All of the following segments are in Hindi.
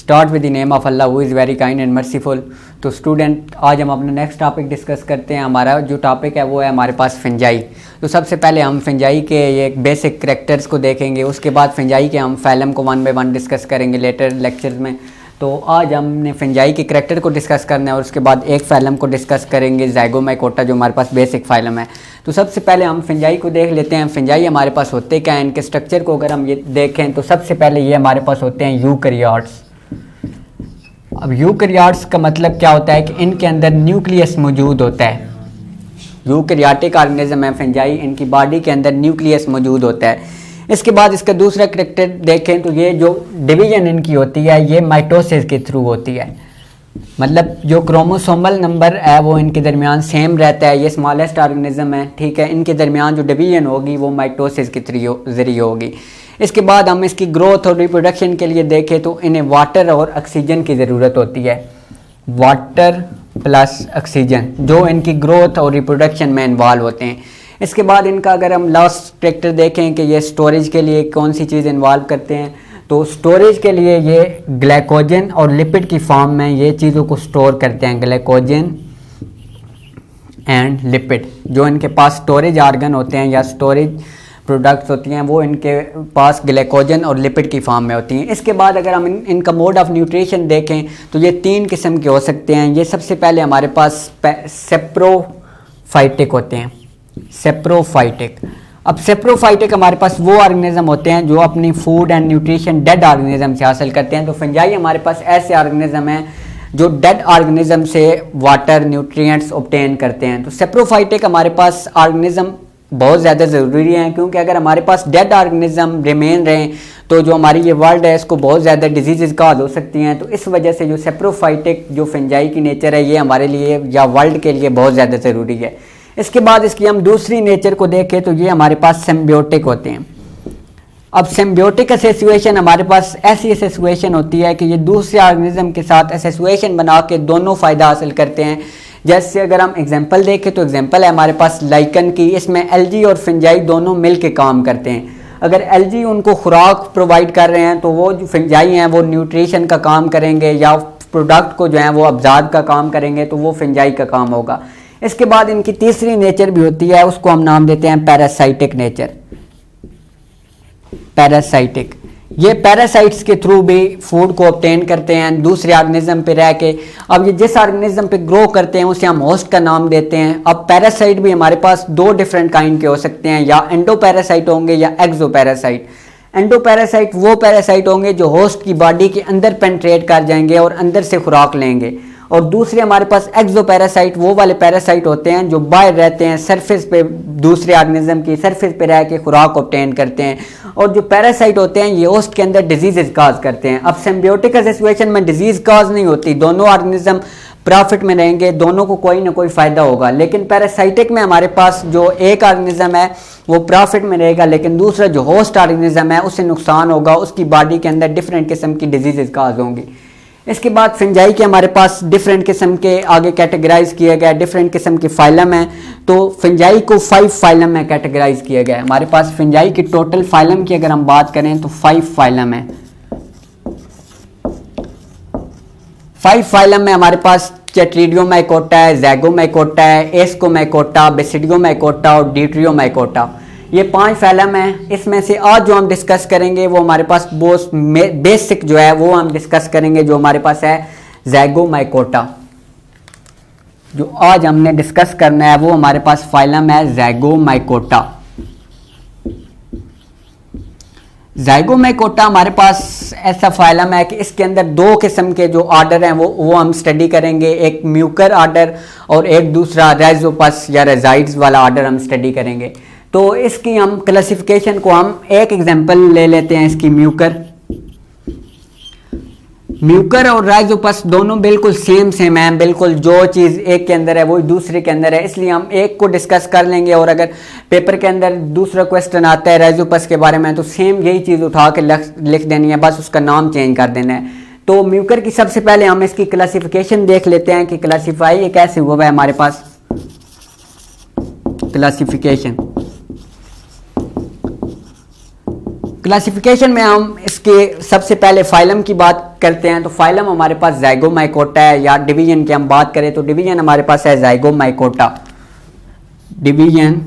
Start with the name of Allah who is very kind and merciful. तो स्टूडेंट, आज हम अपना नेक्स्ट टॉपिक डिस्कस करते हैं। हमारा जो टॉपिक है वो है हमारे पास फंजाई। तो सबसे पहले हम फंजाई के ये बेसिक करैक्टर्स को देखेंगे, उसके बाद फंजाई के हम फैलम को वन बाय वन डिस्कस करेंगे लेटर लेक्चर्स में। तो आज हमने फंजाई के करैक्टर को डिस्कस करना है और उसके बाद एक फैलम को डिस्कस करेंगे, ज़ाइगोमाइकोटा, जो हमारे पास बेसिक फाइलम है। तो सबसे पहले हम फंजाई को देख लेते हैं। फंजाई हमारे पास होते क्या हैं, इनके स्ट्रक्चर को अगर हम ये देखें तो सबसे पहले ये हमारे पास होते हैं यूकैरियोट्स। अब यूकैरियोट्स का मतलब क्या होता है कि इनके अंदर न्यूक्लियस मौजूद होता है। यूकैरियोटिक ऑर्गेनिज्म है फंजाई, इनकी बॉडी के अंदर न्यूक्लियस मौजूद होता है। इसके बाद इसका दूसरा करैक्टर देखें तो ये जो डिवीजन इनकी होती है ये माइटोसिस के थ्रू होती है। मतलब जो क्रोमोसोमल नंबर है वो इनके दरमियान सेम रहता है। ये स्मॉलेस्ट ऑर्गेनिज्म है, ठीक है। इनके दरमियान जो डिवीजन होगी वो माइटोसिस के जरिए होगी। इसके बाद हम इसकी ग्रोथ और रिप्रोडक्शन के लिए देखें तो इन्हें वाटर और ऑक्सीजन की ज़रूरत होती है। वाटर प्लस ऑक्सीजन जो इनकी ग्रोथ और रिप्रोडक्शन में इन्वॉल्व होते हैं। इसके बाद इनका अगर हम लास्ट करैक्टर देखें कि ये स्टोरेज के लिए कौन सी चीज़ इन्वॉल्व करते हैं, तो स्टोरेज के लिए ये ग्लाइकोजन और लिपिड की फॉर्म में ये चीज़ों को स्टोर करते हैं। ग्लाइकोजन एंड लिपिड जो इनके पास स्टोरेज आर्गन होते हैं या स्टोरेज प्रोडक्ट्स होती हैं वो इनके पास ग्लाइकोजन और लिपिड की फॉर्म में होती हैं। इसके बाद अगर हम इनका मोड ऑफ न्यूट्रिशन देखें तो ये 3 किस्म के हो सकते हैं। ये सबसे पहले हमारे पास सेप्रोफाइटिक होते हैं। सेप्रोफाइटिक, अब सेप्रोफाइटिक हमारे पास वो ऑर्गेनिज्म होते हैं जो अपनी food and nutrition dead organism से हासिल करते हैं। तो फंजाई हमारे पास ऐसे ऑर्गेनिज्म हैं जो डेड ऑर्गेनिज्म से वाटर न्यूट्रिएंट्स ऑब्टेन करते हैं। तो सेप्रोफाइटिक हमारे पास ऑर्गेनिज्म बहुत ज़्यादा ज़रूरी है, क्योंकि अगर हमारे पास डेड ऑर्गेनिज्म रिमेन रहें तो जो हमारी ये वर्ल्ड है इसको बहुत ज़्यादा डिजीज़ का हो सकती हैं। तो इस वजह से जो सेप्रोफाइटिक जो फंजाई की नेचर है ये हमारे लिए या वर्ल्ड के लिए बहुत ज़्यादा ज़रूरी है। इसके बाद इसकी हम दूसरी नेचर को देखें तो ये हमारे पास सिम्बियोटिक होते हैं। अब सिम्बियोटिक एसोसिएशन हमारे पास ऐसी एसोसिएशन होती है कि ये दूसरे ऑर्गेनिज्म के साथ एसोसिएशन बना के दोनों फ़ायदा हासिल करते हैं। जैसे अगर हम एग्जांपल देखें तो एग्जांपल है हमारे पास लाइकन की, इसमें एल्गी और फंजाई दोनों मिल के काम करते हैं। अगर एल्गी उनको खुराक प्रोवाइड कर रहे हैं तो वो जो फंजाई हैं वो न्यूट्रिशन का काम करेंगे या प्रोडक्ट को जो है वो अब्जार्ब का काम करेंगे, तो वो फंजाई का काम होगा। इसके बाद इनकी तीसरी नेचर भी होती है, उसको हम नाम देते हैं पैरासाइटिक नेचर। पैरासाइटिक, ये पैरासाइट्स के थ्रू भी फूड को ऑब्टेन करते हैं दूसरे ऑर्गेनिज्म पे रह के। अब ये जिस ऑर्गेनिज्म पे ग्रो करते हैं उसे हम होस्ट का नाम देते हैं। अब पैरासाइट भी हमारे पास 2 डिफरेंट काइंड के हो सकते हैं, या एंडोपैरासाइट होंगे या एक्सोपैरासाइट। एंडोपैरासाइट वो पैरासाइट होंगे जो होस्ट की बॉडी के अंदर पेनिट्रेट कर जाएंगे और अंदर से खुराक लेंगे, और दूसरे हमारे पास एक्सोपैरासाइट वो वाले पैरासाइट होते हैं जो बाहर रहते हैं, सरफेस पे दूसरे ऑर्गेनिज्म की सरफेस पे रह के खुराक ऑब्टेन करते हैं। और जो पैरासाइट होते हैं ये होस्ट के अंदर डिजीजेज काज करते हैं। अब सिम्बियोटिक एसोसिएशन में डिजीज काज नहीं होती, दोनों ऑर्गेनिज्म प्रॉफिट में रहेंगे, दोनों को कोई ना कोई फायदा होगा। लेकिन पैरासाइटिक में हमारे पास जो एक ऑर्गेनिज्म है वो प्रॉफिट में रहेगा, लेकिन दूसरा जो होस्ट ऑर्गेनिज्म है उससे नुकसान होगा, उसकी बॉडी के अंदर डिफरेंट किस्म की डिजीजेज काज होंगी। इसके बाद फंजाई के हमारे पास डिफरेंट किस्म के आगे कैटेगराइज किया गया, डिफरेंट किस्म के फाइलम हैं। तो फंजाई को 5 फाइलम में कैटेगराइज किया गया है। हमारे पास फंजाई की टोटल फाइलम की अगर हम बात करें तो 5 फाइलम है। 5 फाइलम में हमारे पास टेट्रिडियोमाइकोटा है, ज़ाइगोमाइकोटा है, एस्कोमाइकोटा, बेसिडियोमाइकोटा और डिट्रियोमाइकोटा। ये 5 फैलम हैं। इसमें से आज जो हम डिस्कस करेंगे वो हमारे पास बहुत बेसिक जो है वो हम डिस्कस करेंगे, जो हमारे पास है ज़ाइगोमाइकोटा। जो आज हमने डिस्कस करना है वो हमारे पास फाइलम है ज़ाइगोमाइकोटा। ज़ाइगोमाइकोटा हमारे पास ऐसा फाइलम है कि इसके अंदर 2 किस्म के जो ऑर्डर हैं वो हम स्टडी करेंगे। एक म्यूकर ऑर्डर और एक दूसरा राइजोपस या रेजाइड्स वाला ऑर्डर हम स्टडी करेंगे। तो इसकी हम क्लासिफिकेशन को हम एक एग्जांपल ले लेते हैं इसकी। म्यूकर और राइजोपस दोनों बिल्कुल सेम है, बिल्कुल जो चीज़ एक के अंदर है वो दूसरे के अंदर है, इसलिए हम एक को डिस्कस कर लेंगे। और अगर पेपर के अंदर दूसरा क्वेश्चन आता है राइजोपस के बारे में तो सेम यही चीज़ उठा के लिख देनी है, बस उसका नाम चेंज कर देना है। तो म्यूकर की सबसे पहले हम इसकी क्लासिफिकेशन देख लेते हैं कि क्लासीफाई ये कैसे हुआ है हमारे पास। क्लासिफिकेशन क्लासिफिकेशन में हम इसके सबसे पहले फाइलम की बात करते हैं। तो फाइलम हमारे पास ज़ाइगोमाइकोटा है, या डिवीजन की हम बात करें तो डिवीजन हमारे पास है ज़ाइगोमाइकोटा, डिवीजन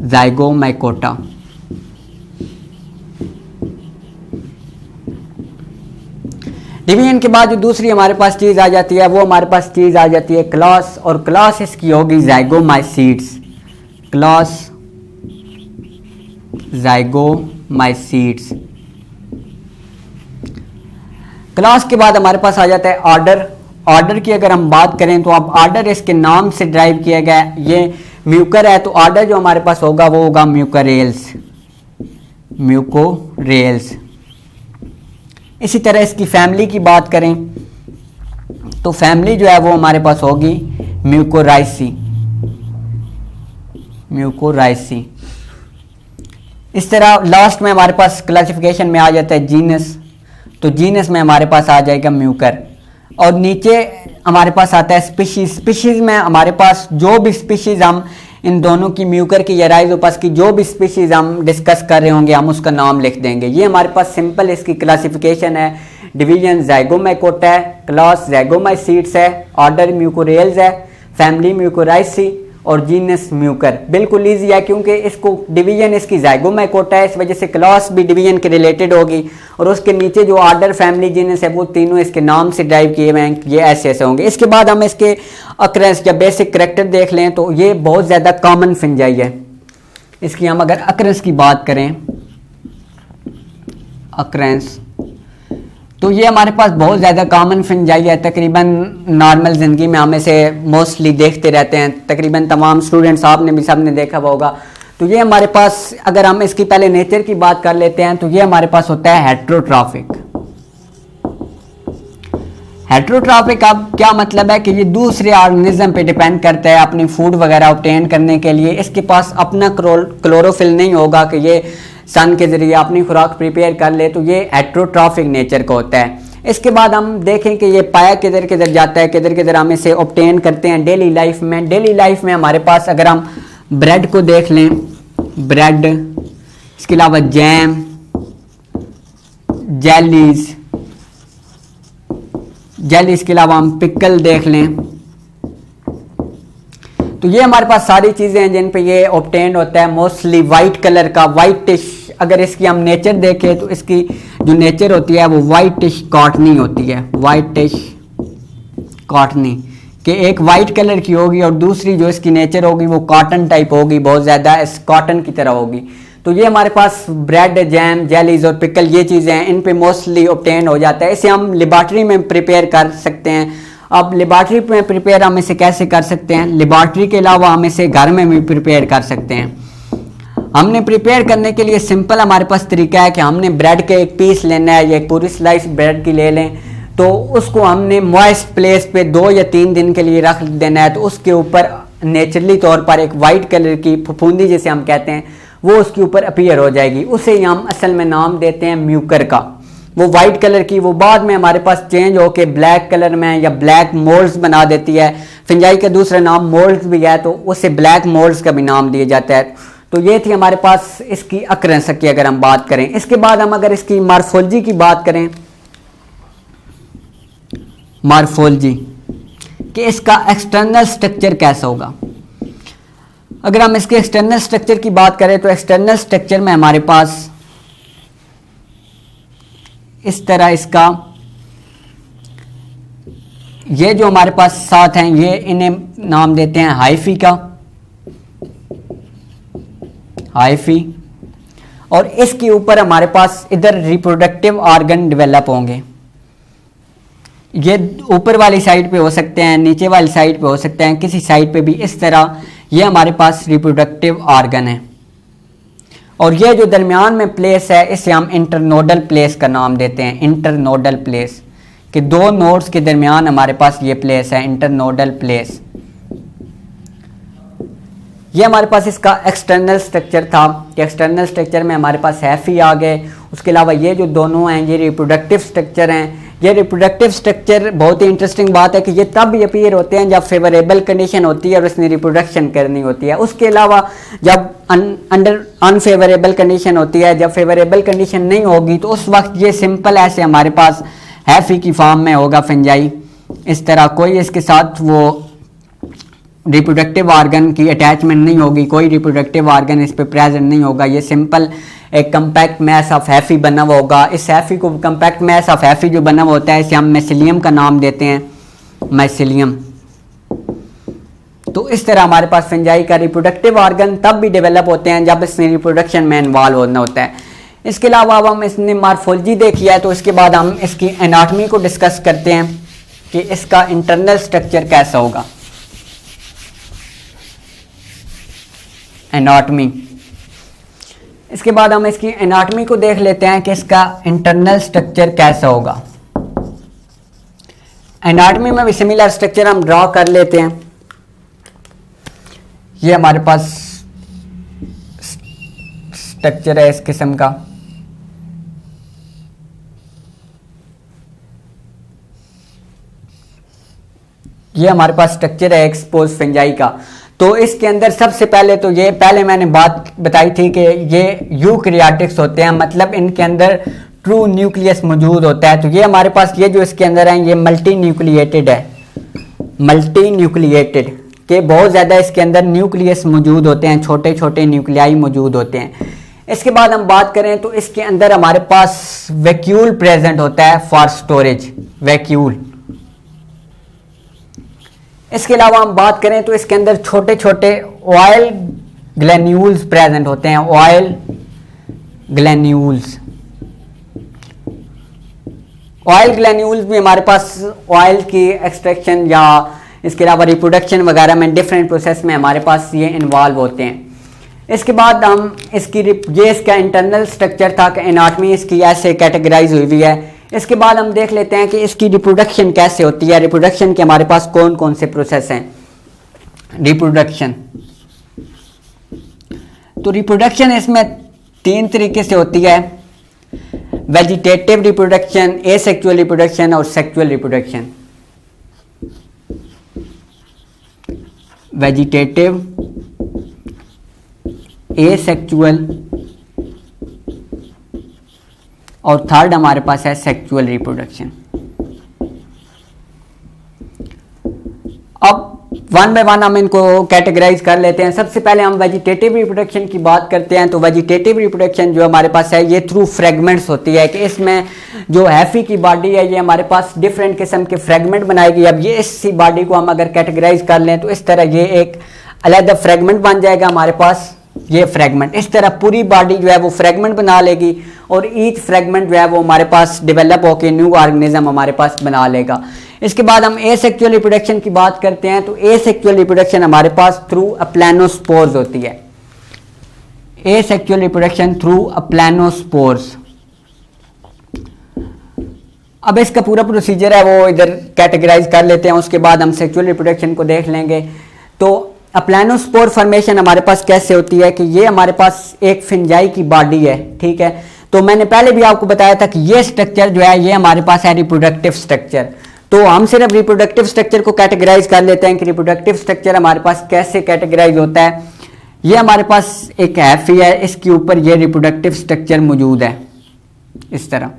ज़ाइगोमाइकोटा। डिवीजन के बाद जो दूसरी हमारे पास चीज़ आ जाती है वो हमारे पास चीज़ आ जाती है क्लास, और क्लास इसकी होगी ज़ाइगोमाइसीड्स, क्लास ज़ाइगोमाइसीड्स। क्लास के बाद हमारे पास आ जाता है ऑर्डर। ऑर्डर की अगर हम बात करें तो अब ऑर्डर इसके नाम से ड्राइव किया गया है, ये म्यूकर है, तो ऑर्डर जो हमारे पास होगा वो होगा म्यूकोरेल्स, म्यूकोरेल्स। इसी तरह इसकी फैमिली की बात करें तो फैमिली जो है वो हमारे पास होगी म्यूकोराइसी, म्यूकोराइसी। इस तरह लास्ट में हमारे पास क्लासिफिकेशन में आ जाता है जीनस, तो जीनस में हमारे पास आ जाएगा म्यूकर, और नीचे हमारे पास आता है स्पीशीज। स्पीशीज में हमारे पास जो भी स्पीशीज हम इन दोनों की, म्यूकर की या राइजोपस की, जो भी स्पीशीज हम डिस्कस कर रहे होंगे हम उसका नाम लिख देंगे। ये हमारे पास सिंपल इसकी क्लासिफिकेशन है। डिवीजन ज़ाइगोमाइकोटा है, क्लास ज़ाइगोमाइसीड्स है, ऑर्डर म्यूकोरेल्स है, फैमिली म्यूकोराइसी और जीनस म्यूकर। बिल्कुल ईजी है क्योंकि इसको डिवीजन इसकी ज़ाइगोमाइकोटा है, इस वजह से क्लास भी डिवीजन के रिलेटेड होगी, और उसके नीचे जो ऑर्डर फैमिली जीनस है वो तीनों इसके नाम से ड्राइव किए हुए हैं, ये ऐसे ऐसे होंगे। इसके बाद हम इसके अक्रेंस या बेसिक करैक्टर देख लें तो ये बहुत ज़्यादा कॉमन फंजाई है। इसकी हम अगर अक्रेंस की बात करें, अक्रेंस, तो ये हमारे पास बहुत ज़्यादा कॉमन फंजाई है। तकरीबन नॉर्मल ज़िंदगी में हम इसे मोस्टली देखते रहते हैं, तकरीबन तमाम स्टूडेंट्स आपने भी सबने देखा होगा। तो ये हमारे पास, अगर हम इसकी पहले नेचर की बात कर लेते हैं तो ये हमारे पास होता है हेट्रोट्रॉफिक। हेट्रोट्रॉफिक अब क्या मतलब है कि ये दूसरे ऑर्गेनिज्म पे डिपेंड करता है अपनी फूड वगैरह ऑब्टेन करने के लिए। इसके पास अपना क्लोरोफिल नहीं होगा कि ये सन के ज़रिए अपनी खुराक प्रिपेयर कर ले, तो ये हेट्रोट्रॉफिक नेचर का होता है। इसके बाद हम देखें कि ये पाया किधर किधर जाता है, किधर किधर हम इसे ऑब्टेन करते हैं डेली लाइफ में। डेली लाइफ में हमारे पास अगर हम ब्रेड को देख लें, ब्रेड, इसके अलावा जैम, जेलीज, जेलीज के अलावा हम पिकल देख लें, तो ये हमारे पास सारी चीज़ें हैं जिन पे ये ऑब्टेन होता है। मोस्टली वाइट कलर का, वाइटिश, अगर इसकी हम नेचर देखें तो इसकी जो नेचर होती है वो वाइटिश कॉटनी होती है, वाइटिश कॉटनी, कि एक वाइट कलर की होगी और दूसरी जो इसकी नेचर होगी वो कॉटन टाइप होगी, बहुत ज़्यादा इस कॉटन की तरह होगी। तो ये हमारे पास ब्रेड, जैम, जेलीज और पिकल ये चीज़ें हैं, इन पे मोस्टली ऑब्टेन हो जाता है। इसे हम लेबॉर्ट्री में प्रिपेयर कर सकते हैं। अब लेबॉर्ट्री में प्रिपेयर हम इसे कैसे कर सकते हैं? लेबॉर्ट्री के अलावा हम इसे घर में भी प्रिपेयर कर सकते हैं। हमने प्रिपेयर करने के लिए सिंपल हमारे पास तरीका है कि हमने ब्रेड के एक पीस लेना है, या एक पूरी स्लाइस ब्रेड की ले लें, तो उसको हमने मॉइस्ट प्लेस पे 2 या 3 दिन के लिए रख देना है। तो उसके ऊपर नेचुरली तौर पर एक वाइट कलर की फफूंदी जिसे हम कहते हैं वो उसके ऊपर अपीयर हो जाएगी। उसे ही हम असल में नाम देते हैं म्यूकर का। वो वाइट कलर की वो बाद में हमारे पास चेंज होके ब्लैक कलर में या ब्लैक मोल्ड्स बना देती है। फंजाई का दूसरा नाम मोल्ड्स भी है, तो उसे ब्लैक मोल्ड्स का भी नाम दिया जाता है। तो ये थी हमारे पास इसकी अक्रेंस की अगर हम बात करें। इसके बाद हम अगर इसकी मॉर्फोलॉजी की बात करें, मॉर्फोलॉजी कि इसका एक्सटर्नल स्ट्रक्चर कैसा होगा। अगर हम इसके एक्सटर्नल स्ट्रक्चर की बात करें तो एक्सटर्नल स्ट्रक्चर में हमारे पास इस तरह इसका, ये जो हमारे पास साथ हैं ये इन्हें नाम देते हैं हाइफी का, हाइफी। और इसके ऊपर हमारे पास इधर रिप्रोडक्टिव ऑर्गन डेवलप होंगे। ये ऊपर वाली साइड पे हो सकते हैं, नीचे वाली साइड पे हो सकते हैं, किसी साइड पे भी इस तरह ये हमारे पास रिप्रोडक्टिव ऑर्गन है। और ये जो दरमियान में प्लेस है इसे हम इंटरनोडल प्लेस का नाम देते हैं, इंटरनोडल प्लेस, कि 2 नोड्स के दरमियान हमारे पास ये प्लेस है, इंटरनोडल प्लेस। ये हमारे पास इसका एक्सटर्नल स्ट्रक्चर था कि एक्सटर्नल स्ट्रक्चर में हमारे पास हैफी आ गए। उसके अलावा ये जो दोनों हैं ये रिप्रोडक्टिव स्ट्रक्चर हैं, ये रिप्रोडक्टिव स्ट्रक्चर बहुत ही इंटरेस्टिंग बात है कि ये तब अपीयर होते हैं जब फेवरेबल कंडीशन होती है और उसने रिप्रोडक्शन करनी होती है। उसके अलावा जब अंडर अनफेवरेबल कंडीशन होती है, जब फेवरेबल कंडीशन नहीं होगी, तो उस वक्त ये सिंपल ऐसे हमारे पास हैफी की फॉर्म में होगा फंजाई। इस तरह कोई इसके साथ वो रिप्रोडक्टिव ऑर्गन की अटैचमेंट नहीं होगी, कोई रिप्रोडक्टिव ऑर्गन इस पे प्रेजेंट नहीं होगा। ये सिंपल एक कंपैक्ट मैस ऑफ हैफी बना हुआ होगा। इस हैफी को, कंपैक्ट मैस ऑफ हैफी जो बना हुआ होता है, इसे हम मैसिलियम का नाम देते हैं, मैसिलियम। तो इस तरह हमारे पास फंजाई का रिप्रोडक्टिव ऑर्गन तब भी डेवलप होते हैं जब इसमें रिप्रोडक्शन में इन्वॉल्व होना होता है। इसके अलावा अब हम इसने मार्फोलॉजी देखी है, तो इसके बाद हम इसकी एनाटॉमी को डिस्कस करते हैं कि इसका इंटरनल स्ट्रक्चर कैसा होगा। एनाटॉमी, इसके बाद हम इसकी एनाटॉमी को देख लेते हैं कि इसका इंटरनल स्ट्रक्चर कैसा होगा। एनाटॉमी में भी सिमिलर स्ट्रक्चर हम ड्रॉ कर लेते हैं। ये हमारे पास स्ट्रक्चर है इस किस्म का। ये हमारे पास स्ट्रक्चर है एक्सपोज फंजाई का। तो इसके अंदर सबसे पहले तो ये पहले मैंने बात बताई थी कि ये यूकैरियोटिक्स होते हैं, मतलब इनके अंदर ट्रू न्यूक्लियस मौजूद होता है। तो ये हमारे पास ये जो इसके अंदर है ये मल्टी न्यूक्लिएटेड है, मल्टी न्यूक्लिएटेड के बहुत ज़्यादा इसके अंदर न्यूक्लियस मौजूद होते हैं, छोटे छोटे न्यूक्लियाई मौजूद होते हैं। इसके बाद हम बात करें तो इसके अंदर हमारे पास वैक्यूल प्रेजेंट होता है फॉर स्टोरेज, वैक्यूल। इसके अलावा हम बात करें तो इसके अंदर छोटे छोटे ऑयल ग्लैन्यूल्स प्रेजेंट होते हैं, ऑयल ग्लैन्यूल्स। ऑयल ग्लैन्यूल्स भी हमारे पास ऑयल की एक्सट्रैक्शन या इसके अलावा रिप्रोडक्शन वगैरह में डिफरेंट प्रोसेस में हमारे पास ये इन्वॉल्व होते हैं। इसके बाद हम इसकी ये इसका इंटरनल स्ट्रक्चर था कि एनाटॉमी इसकी ऐसे कैटेगराइज हुई है। इसके बाद हम देख लेते हैं कि इसकी रिप्रोडक्शन कैसे होती है, रिप्रोडक्शन के हमारे पास कौन कौन से प्रोसेस हैं। रिप्रोडक्शन, तो रिप्रोडक्शन इसमें 3 तरीके से होती है, वेजिटेटिव रिप्रोडक्शन, एसेक्सुअल रिप्रोडक्शन और सेक्सुअल रिप्रोडक्शन। वेजिटेटिव, एसेक्सुअल और थर्ड हमारे पास है सेक्सुअल रिप्रोडक्शन। अब वन बाय वन हम इनको कैटेगराइज कर लेते हैं। सबसे पहले हम वेजिटेटिव रिप्रोडक्शन की बात करते हैं। तो वेजिटेटिव रिप्रोडक्शन जो हमारे पास है ये थ्रू फ्रेगमेंट्स होती है कि इसमें जो हैफी की बॉडी है ये हमारे पास डिफरेंट किस्म के फ्रेगमेंट बनाएगी। अब ये इसी बॉडी को हम अगर कैटेगराइज कर लें तो इस तरह ये एक अलग फ्रेगमेंट बन जाएगा हमारे पास। ये फ्रेगमेंट इस तरह पूरी बॉडी जो है वो फ्रेगमेंट बना लेगी और ईच फ्रेगमेंट जो है वो हमारे पास डेवलप होकर न्यू ऑर्गेनिज्म हमारे पास बना लेगा। इसके बाद हम एसेक्सुअल रिप्रोडक्शन की बात करते हैं। तो एसेक्सुअल रिप्रोडक्शन हमारे पास थ्रू अप्लानोस्पोर्स होती है। Asexual reproduction through aplanospores. अब इसका पूरा प्रोसीजर है वो इधर कैटेगराइज कर लेते हैं, उसके बाद हम सेक्सुअल रिप्रोडक्शन को देख लेंगे। तो अप्लानोस्पोर फॉर्मेशन हमारे पास कैसे होती है कि ये हमारे पास एक फंजाई की बॉडी है, ठीक है। तो मैंने पहले भी आपको बताया था कि ये स्ट्रक्चर जो है ये हमारे पास है रिप्रोडक्टिव स्ट्रक्चर। तो हम सिर्फ रिप्रोडक्टिव स्ट्रक्चर को कैटेगराइज कर लेते हैं कि रिप्रोडक्टिव स्ट्रक्चर हमारे पास कैसे कैटेगराइज होता है। ये हमारे पास एक हैफी है, इसके ऊपर ये रिप्रोडक्टिव स्ट्रक्चर मौजूद है इस तरह।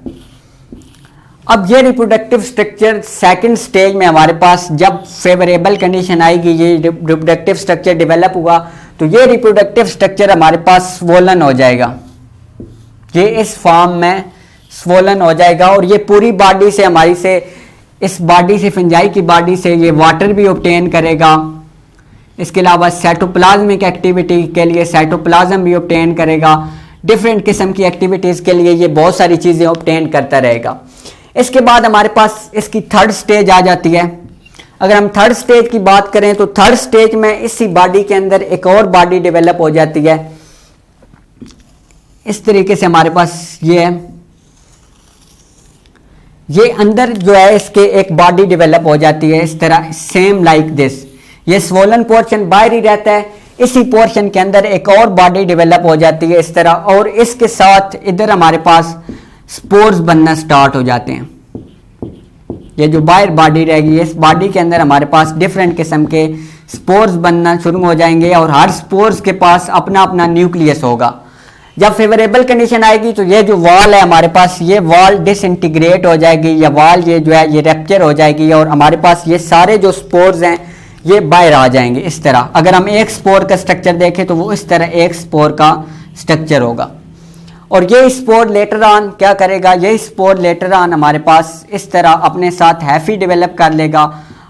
अब ये रिप्रोडक्टिव स्ट्रक्चर सेकंड स्टेज में हमारे पास जब फेवरेबल कंडीशन आएगी, ये रिप्रोडक्टिव स्ट्रक्चर डेवलप हुआ तो ये रिप्रोडक्टिव स्ट्रक्चर हमारे पास स्वोलन हो जाएगा। ये इस फॉर्म में स्वोलन हो जाएगा और ये पूरी बॉडी से हमारी से इस बॉडी से फंजाई की बॉडी से ये वाटर भी ऑब्टेन करेगा। इसके अलावा साइटोप्लाज्मिक एक्टिविटी के लिए साइटोप्लाज्म भी ऑब्टेन करेगा। डिफरेंट किस्म की एक्टिविटीज़ के लिए ये बहुत सारी चीज़ें ऑब्टेन करता रहेगा। इसके बाद हमारे पास इसकी थर्ड स्टेज आ जाती है। अगर हम थर्ड स्टेज की बात करें तो थर्ड स्टेज में इसी बॉडी के अंदर एक और बॉडी डेवलप हो जाती है। इस तरीके से हमारे पास ये है, ये अंदर जो है इसके एक बॉडी डेवलप हो जाती है इस तरह, सेम लाइक दिस। ये स्वोलन पोर्शन बाहर ही रहता है, इसी पोर्शन के अंदर एक और बॉडी डेवलप हो जाती है इस तरह, और इसके साथ इधर हमारे पास स्पोर्स बनना स्टार्ट हो जाते हैं। ये जो बाहर बॉडी रहेगी, इस बॉडी के अंदर हमारे पास डिफरेंट किस्म के स्पोर्स बनना शुरू हो जाएंगे और हर स्पोर्स के पास अपना अपना न्यूक्लियस होगा। जब फेवरेबल कंडीशन आएगी तो ये जो वॉल है हमारे पास, ये वॉल डिसइंटीग्रेट हो जाएगी, या वॉल ये जो है ये रैप्चर हो जाएगी और हमारे पास ये सारे जो स्पोर्स हैं ये बाहर आ जाएंगे इस तरह। अगर हम एक स्पोर का स्ट्रक्चर देखें तो वो इस तरह एक स्पोर का स्ट्रक्चर होगा। और ये स्पोर लेटर ऑन क्या करेगा, ये स्पोर लेटर ऑन हमारे पास इस तरह अपने साथ हैफी डेवलप कर लेगा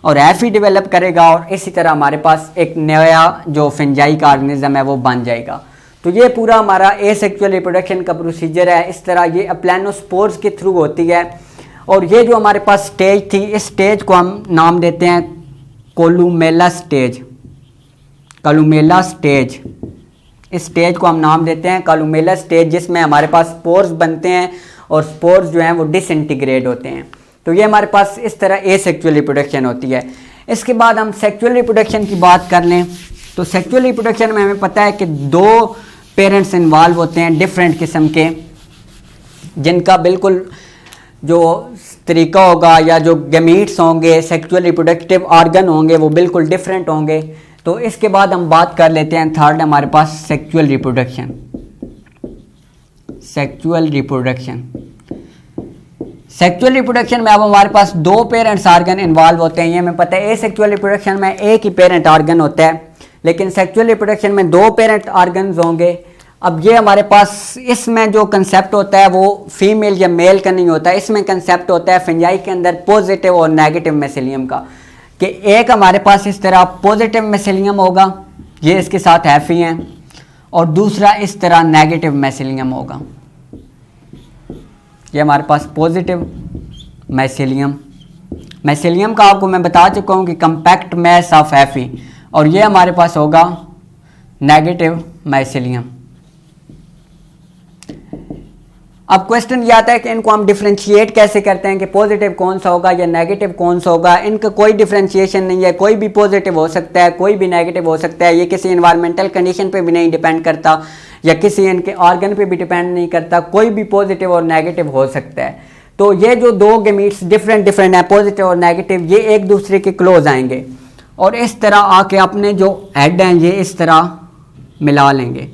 और हैफी डेवलप करेगा और इसी तरह हमारे पास एक नया जो फंजाई का ऑर्गेनिज्म है वो बन जाएगा। तो ये पूरा हमारा एसेक्सुअल रिप्रोडक्शन का प्रोसीजर है। इस तरह ये अप्लानोस्पोर्स के थ्रू होती है। और ये जो हमारे पास स्टेज थी, इस स्टेज को हम नाम देते हैं कोलुमेला स्टेज। कोलुमेला स्टेज, इस स्टेज को हम नाम देते हैं कोलुमेला स्टेज, जिसमें हमारे पास स्पोर्स बनते हैं और स्पोर्स जो हैं वो डिसइंटीग्रेट होते हैं। तो ये हमारे पास इस तरह एसेक्सुअल रिप्रोडक्शन होती है। इसके बाद हम सेक्सुअल रिप्रोडक्शन की बात कर लें तो सेक्सुअल रिप्रोडक्शन में हमें पता है कि 2 पेरेंट्स इन्वॉल्व होते हैं डिफरेंट किस्म के, जिनका बिल्कुल जो तरीका होगा या जो गैमीट्स होंगे, सेक्सुअल रिप्रोडक्टिव ऑर्गन होंगे, वो बिल्कुल डिफरेंट होंगे। तो इसके बाद हम बात कर लेते हैं थर्ड हमारे पास sexual reproduction. Sexual reproduction, sexual reproduction में अब हमारे पास 2 पेरेंट्स ऑर्गन इन्वॉल्व होते हैं। ये हमें पता है एसेक्सुअल रिप्रोडक्शन में एक ही पेरेंट ऑर्गन होता है, लेकिन सेक्सुअल रिप्रोडक्शन में 2 पेरेंट ऑर्गन्स होंगे। अब ये हमारे पास इसमें जो कंसेप्ट होता है वो फीमेल या मेल का नहीं होता है, इसमें कंसेप्ट होता है फंजाई के अंदर पॉजिटिव और नेगेटिव मेसिलियम का, कि एक हमारे पास इस तरह पॉजिटिव मेसिलियम होगा, ये इसके साथ हैफी हैं, और दूसरा इस तरह नेगेटिव मेसिलियम होगा। ये हमारे पास पॉजिटिव मेसिलियम, मेसिलियम का आपको मैं बता चुका हूँ कि कंपैक्ट मैस ऑफ हैफी, और ये हमारे पास होगा नेगेटिव मेसिलियम। अब क्वेश्चन ये आता है कि इनको हम डिफरेंशिएट कैसे करते हैं कि पॉजिटिव कौन सा होगा या नेगेटिव कौन सा होगा। इनका कोई डिफरेंशिएशन नहीं है, कोई भी पॉजिटिव हो सकता है, कोई भी नेगेटिव हो सकता है। ये किसी इन्वायरमेंटल कंडीशन पे भी नहीं डिपेंड करता या किसी इनके ऑर्गन पे भी डिपेंड नहीं करता, कोई भी पॉजिटिव और नेगेटिव हो सकता है। तो ये जो 2 गैमीट्स डिफरेंट डिफरेंट है, पॉजिटिव और नेगेटिव, ये एक दूसरे के क्लोज आएंगे और इस तरह आके अपने जो हेड हैं ये इस तरह मिला लेंगे।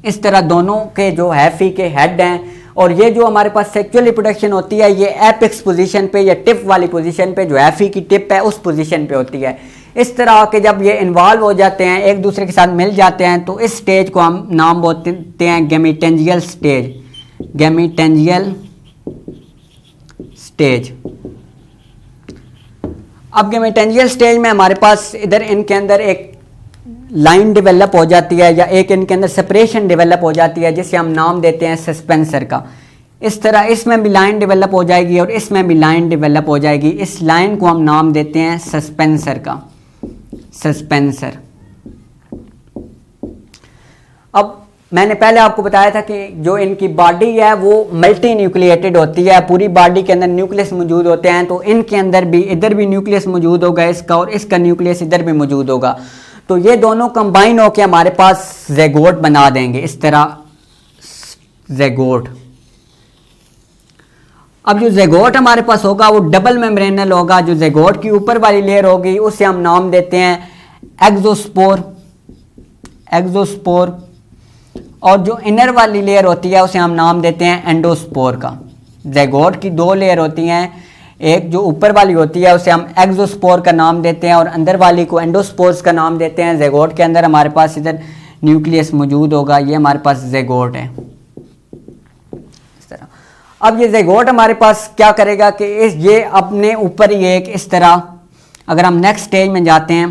इस तरह दोनों के जो हैफी के हेड हैं, और ये जो हमारे पास सेक्सुअल रिप्रोडक्शन होती है ये एपेक्स पोजीशन पे या टिप वाली पोजीशन पे, जो हैफी की टिप है उस पोजीशन पे होती है। इस तरह आके जब ये इन्वॉल्व हो जाते हैं, एक दूसरे के साथ मिल जाते हैं, तो इस स्टेज को हम नाम बोलते हैं गैमीटेंजियल स्टेज। गैमीटेंजियल स्टेज। अब गैमीटेंजियल स्टेज में हमारे पास इधर इनके अंदर एक लाइन डेवलप हो जाती है या एक इनके अंदर सेपरेशन डेवलप हो जाती है, जिसे हम नाम देते हैं सस्पेंसर का। इस तरह इसमें भी लाइन डेवलप हो जाएगी और इसमें भी लाइन डेवलप हो जाएगी। इस लाइन को हम नाम देते हैं सस्पेंसर का, सस्पेंसर। अब मैंने पहले आपको बताया था कि जो इनकी बॉडी है वो मल्टी न्यूक्लिएटेड होती है, पूरी बॉडी के अंदर न्यूक्लियस मौजूद होते हैं। तो इनके अंदर भी इधर भी न्यूक्लियस मौजूद होगा इसका, और इसका न्यूक्लियस इधर भी मौजूद होगा। तो ये दोनों कंबाइन होकर हमारे पास ज़ैगोट बना देंगे, इस तरह ज़ैगोट। अब जो ज़ैगोट हमारे पास होगा वो डबल मेम्ब्रेनल होगा। जो ज़ैगोट की ऊपर वाली लेयर होगी उसे हम नाम देते हैं एक्सोस्पोर, एक्सोस्पोर। और जो इनर वाली लेयर होती है उसे हम नाम देते हैं एंडोस्पोर का। ज़ैगोट की 2 लेयर होती हैं, एक जो ऊपर वाली होती है उसे हम एक्सोस्पोर का नाम देते हैं और अंदर वाली को एंडोस्पोर्स का नाम देते हैं। ज़ैगोट के अंदर हमारे पास इधर न्यूक्लियस मौजूद होगा, ये हमारे पास ज़ैगोट है इस तरह। अब ये ज़ैगोट हमारे पास क्या करेगा कि ये अपने ऊपर ही एक इस तरह, अगर हम नेक्स्ट स्टेज में जाते हैं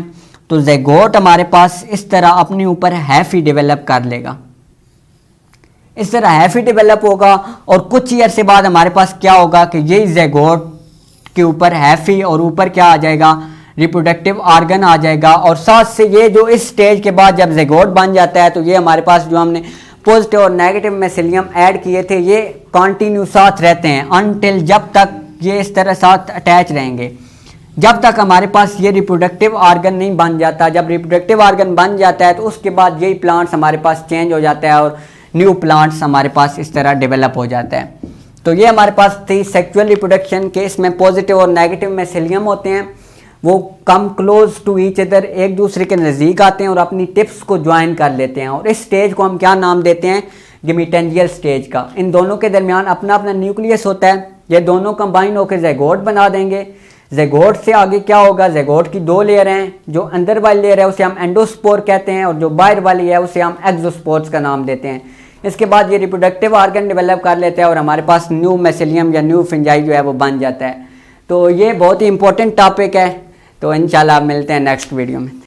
तो ज़ैगोट हमारे पास इस तरह अपने ऊपर हैफी डेवलप कर लेगा, इस तरह हैफी डेवलप होगा। और कुछ ही अरसे बाद हमारे पास क्या होगा कि ये ज़ैगोट के ऊपर हैफी और ऊपर क्या आ जाएगा, रिप्रोडक्टिव ऑर्गन आ जाएगा। और साथ से ये जो इस स्टेज के बाद जब ज़ैगोट बन जाता है तो ये हमारे पास जो हमने पॉजिटिव और नेगेटिव मेसिलियम ऐड किए थे ये कंटिन्यू साथ रहते हैं अनटिल, जब तक ये इस तरह साथ अटैच रहेंगे, जब तक हमारे पास ये रिप्रोडक्टिव ऑर्गन नहीं बन जाता। जब रिप्रोडक्टिव ऑर्गन बन जाता है तो उसके बाद यही प्लांट्स हमारे पास चेंज हो जाता है और न्यू प्लांट्स हमारे पास इस तरह डेवलप हो जाता है। तो ये हमारे पास थी सेक्सुअल रिप्रोडक्शन के, इसमें पॉजिटिव और नेगेटिव मेसेलियम होते हैं, वो come close to each other, एक दूसरे के नज़दीक आते हैं और अपनी टिप्स को ज्वाइन कर लेते हैं। और इस स्टेज को हम क्या नाम देते हैं, गेमीटेंजियल स्टेज का। इन दोनों के दरमियान अपना अपना न्यूक्लियस होता है, ये दोनों कंबाइन होकर ज़ैगोट बना देंगे। ज़ैगोट से आगे क्या होगा, ज़ैगोट की दो लेयर हैं, जो अंदर वाली लेयर है उसे हम एंडोस्पोर कहते हैं और जो बाहर वाली है उसे हम एक्सोस्पोर्स का नाम देते हैं। इसके बाद ये रिप्रोडक्टिव ऑर्गन डेवलप कर लेता है और हमारे पास न्यू मेसेलियम या न्यू फिंजाई जो है वो बन जाता है। तो ये बहुत ही इंपॉर्टेंट टॉपिक है, तो इंशाल्लाह मिलते हैं नेक्स्ट वीडियो में।